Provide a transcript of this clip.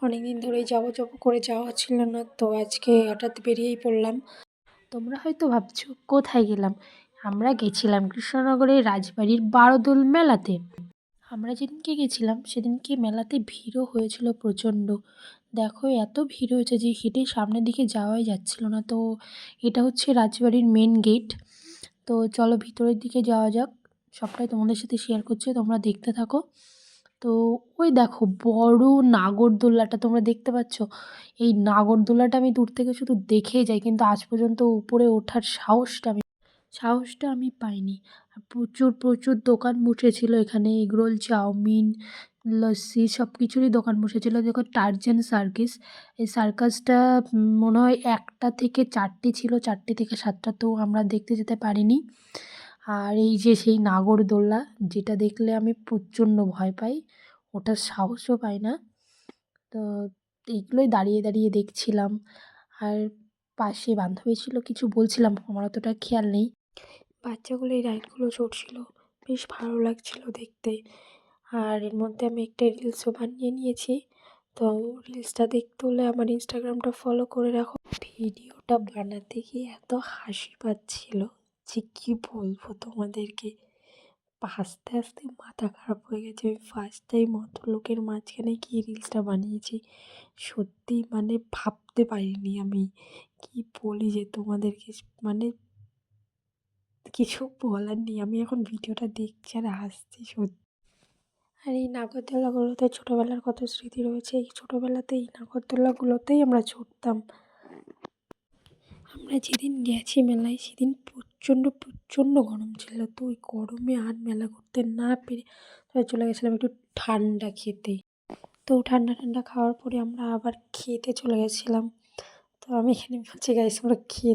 অনেক দিন ধরেই যাবো যাবো করে যাওয়া হচ্ছিল না, তো আজকে হঠাৎ বেরিয়েই পড়লাম। তোমরা হয়তো ভাবছো কোথায় গেলাম। আমরা গেছিলাম কৃষ্ণনগরের রাজবাড়ির বারোদোল মেলাতে। আমরা যেদিনকে গেছিলাম সেদিনকে মেলাতে ভিড়ও হয়েছিল প্রচণ্ড। দেখো এত ভিড় হয়েছে যে হেঁটে সামনের দিকে যাওয়াই যাচ্ছিল না। তো এটা হচ্ছে রাজবাড়ির মেন গেট। তো চলো ভিতরের দিকে যাওয়া যাক, সবটাই তোমাদের সাথে শেয়ার করছি, তোমরা দেখতে থাকো। তো ওই দেখো বড় নাগরদোল্লাটা তোমরা দেখতে পাচ্ছ। এই নাগরদোল্লাটা আমি দূর থেকে শুধু দেখেই যাই, কিন্তু আজ পর্যন্ত উপরে ওঠার সাহসটা আমি পাইনি। আর প্রচুর প্রচুর দোকান বসেছিল এখানে, এগরোল, চাউমিন, লস্যি সব কিছুরই দোকান বসেছিল। দেখো টার্জান সার্কাস, এই সার্কাসটা মনে হয় 1টা থেকে 4টে ছিল, 4টে থেকে 7টা, তো আমরা দেখতে যেতে পারিনি। আর এই যে সেই নাগরদোল্লা, যেটা দেখলে আমি প্রচণ্ড ভয় পাই, ওঠার সাহসও পাই না। তো এইগুলোই দাঁড়িয়ে দাঁড়িয়ে দেখছিলাম। আর পাশে বান্ধবী ছিল, কিছু বলছিলাম, আমার অতটা খেয়াল নেই। বাচ্চাগুলো এই রাইডগুলো চড়ছিল, বেশ ভালো লাগছিল দেখতে। আর এর মধ্যে আমি একটা রিলসও বানিয়ে নিয়েছি। তো রিলসটা দেখতে হলে আমার ইনস্টাগ্রামটা ফলো করে রাখো। ভিডিওটা বানাতে গিয়ে এত হাসি পাচ্ছিল যে কী বলবো তোমাদেরকে। হাসতে হাসতে মাথা খারাপ হয়ে গেছে। আমি ফার্স্ট টাইম অত লোকের মাঝখানে গিয়ে রিলসটা বানিয়েছি। সত্যি মানে ভাবতে পারিনি আমি। কি বলি যে তোমাদেরকে, মানে কিছু বলার নেই। আমি এখন ভিডিওটা দেখছি আর হাসছি সত্যি। আর এই নাগরদোলাগুলোতে ছোটোবেলার কত স্মৃতি রয়েছে। এই ছোটোবেলাতে এই নাগরদোলাগুলোতেই আমরা চড়তাম। আমরা যেদিন গেছি মেলায় সেদিন প্রচণ্ড প্রচণ্ড গরম ছিল। তো ওই গরমে আর মেলা ঘুরতে না পেরে চলে গেছিলাম একটু ঠান্ডা খেতে। তো ঠান্ডা ঠান্ডা খাওয়ার পরে আমরা আবার খেতে চলে গেছিলাম। তো আমি এখানে বলছি গাইস, আমরা খেয়ে